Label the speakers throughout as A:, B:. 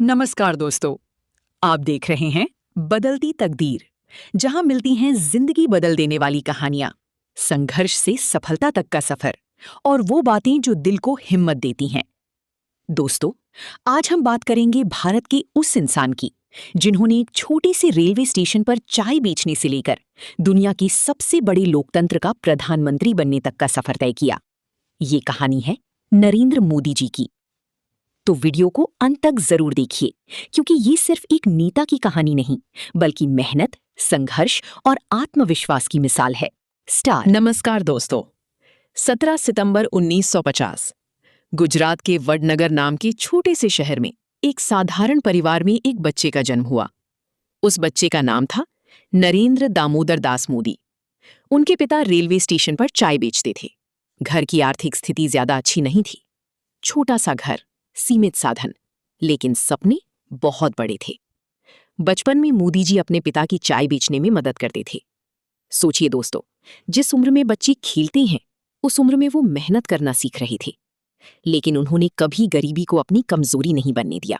A: नमस्कार दोस्तों, आप देख रहे हैं बदलती तकदीर, जहां मिलती हैं जिंदगी बदल देने वाली कहानियां, संघर्ष से सफलता तक का सफर और वो बातें जो दिल को हिम्मत देती हैं। दोस्तों, आज हम बात करेंगे भारत के उस इंसान की जिन्होंने एक छोटे से रेलवे स्टेशन पर चाय बेचने से लेकर दुनिया की सबसे बड़े लोकतंत्र का प्रधानमंत्री बनने तक का सफर तय किया। ये कहानी है नरेंद्र मोदी जी की। तो वीडियो को अंत तक जरूर देखिए, क्योंकि ये सिर्फ एक नेता की कहानी नहीं, बल्कि मेहनत, संघर्ष और आत्मविश्वास की मिसाल है। स्टार।
B: नमस्कार दोस्तों। 17 सितंबर 1950 गुजरात के वडनगर नाम के छोटे से शहर में एक साधारण परिवार में एक बच्चे का जन्म हुआ। उस बच्चे का नाम था नरेंद्र दामोदर दास मोदी। उनके पिता रेलवे स्टेशन पर चाय बेचते थे। घर की आर्थिक स्थिति ज्यादा अच्छी नहीं थी। छोटा सा घर, सीमित साधन, लेकिन सपने बहुत बड़े थे। बचपन में मोदी जी अपने पिता की चाय बेचने में मदद करते थे। सोचिए दोस्तों, जिस उम्र में बच्चे खेलते हैं, उस उम्र में वो मेहनत करना सीख रहे थे। लेकिन उन्होंने कभी गरीबी को अपनी कमजोरी नहीं बनने दिया।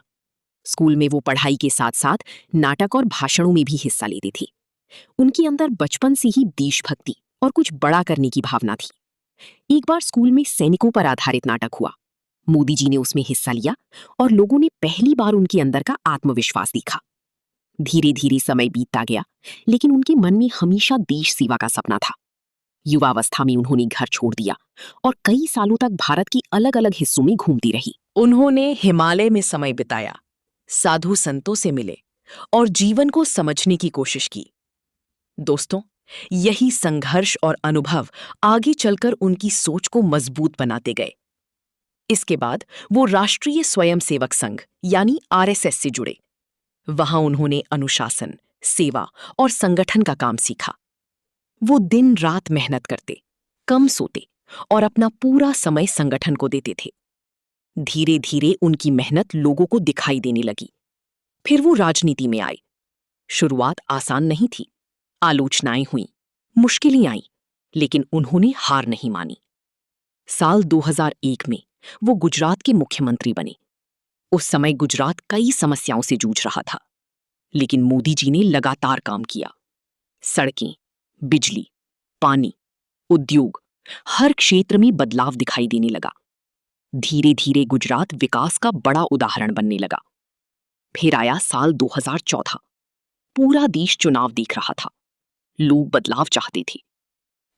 B: स्कूल में वो पढ़ाई के साथ साथ नाटक और भाषणों में भी हिस्सा लेते थे। उनके अंदर बचपन से ही देशभक्ति और कुछ बड़ा करने की भावना थी। एक बार स्कूल में सैनिकों पर आधारित नाटक हुआ। मोदी जी ने उसमें हिस्सा लिया और लोगों ने पहली बार उनके अंदर का आत्मविश्वास देखा। धीरे धीरे समय बीतता गया, लेकिन उनके मन में हमेशा देश सेवा का सपना था। युवावस्था में उन्होंने घर छोड़ दिया और कई सालों तक भारत के अलग अलग हिस्सों में घूमती रही।
A: उन्होंने हिमालय में समय बिताया, साधु संतों से मिले और जीवन को समझने की कोशिश की। दोस्तों, यही संघर्ष और अनुभव आगे चलकर उनकी सोच को मजबूत बनाते गए। इसके बाद वो राष्ट्रीय स्वयंसेवक संघ यानी आरएसएस से जुड़े। वहां उन्होंने अनुशासन, सेवा और संगठन का काम सीखा। वो दिन रात मेहनत करते, कम सोते और अपना पूरा समय संगठन को देते थे। धीरे धीरे उनकी मेहनत लोगों को दिखाई देने लगी। फिर वो राजनीति में आए। शुरुआत आसान नहीं थी। आलोचनाएं हुईं, मुश्किलें आईं, लेकिन उन्होंने हार नहीं मानी। साल 2001 में वो गुजरात के मुख्यमंत्री बने। उस समय गुजरात कई समस्याओं से जूझ रहा था, लेकिन मोदी जी ने लगातार काम किया। सड़कें, बिजली, पानी, उद्योग, हर क्षेत्र में बदलाव दिखाई देने लगा। धीरे धीरे गुजरात विकास का बड़ा उदाहरण बनने लगा। फिर आया साल 2014। पूरा देश चुनाव देख रहा था। लोग बदलाव चाहते थे।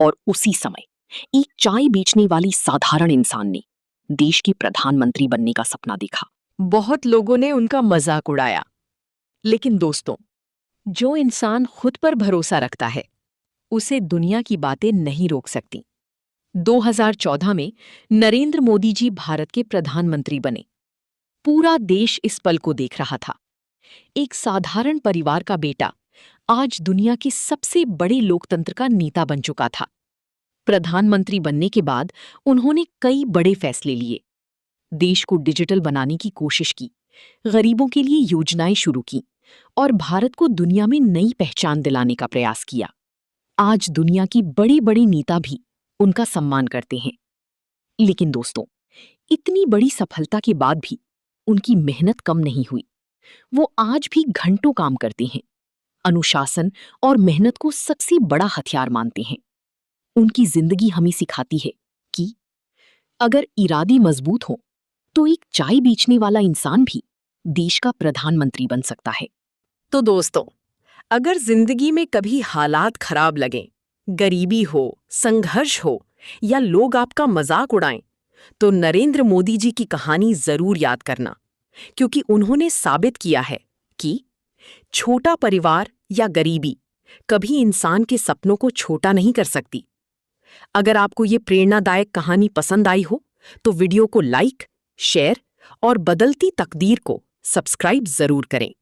A: और उसी समय एक चाय बेचने वाली साधारण इंसान ने देश के प्रधानमंत्री बनने का सपना देखा। बहुत लोगों ने उनका मजाक उड़ाया, लेकिन दोस्तों, जो इंसान खुद पर भरोसा रखता है, उसे दुनिया की बातें नहीं रोक सकती। 2014 में नरेंद्र मोदी जी भारत के प्रधानमंत्री बने। पूरा देश इस पल को देख रहा था। एक साधारण परिवार का बेटा आज दुनिया के सबसे बड़े लोकतंत्र का नेता बन चुका था। प्रधानमंत्री बनने के बाद उन्होंने कई बड़े फैसले लिए। देश को डिजिटल बनाने की कोशिश की, गरीबों के लिए योजनाएं शुरू की और भारत को दुनिया में नई पहचान दिलाने का प्रयास किया। आज दुनिया की बड़ी बड़ी नेता भी उनका सम्मान करते हैं। लेकिन दोस्तों, इतनी बड़ी सफलता के बाद भी उनकी मेहनत कम नहीं हुई। वो आज भी घंटों काम करते हैं। अनुशासन और मेहनत को सबसे बड़ा हथियार मानते हैं। उनकी जिंदगी हमें सिखाती है कि अगर इरादे मजबूत हो तो एक चाय बेचने वाला इंसान भी देश का प्रधानमंत्री बन सकता है। तो दोस्तों, अगर जिंदगी में कभी हालात खराब लगें, गरीबी हो, संघर्ष हो या लोग आपका मजाक उड़ाएं, तो नरेंद्र मोदी जी की कहानी जरूर याद करना, क्योंकि उन्होंने साबित किया है कि छोटा परिवार या गरीबी कभी इंसान के सपनों को छोटा नहीं कर सकती। अगर आपको ये प्रेरणादायक कहानी पसंद आई हो तो वीडियो को लाइक, शेयर और बदलती तकदीर को सब्सक्राइब जरूर करें।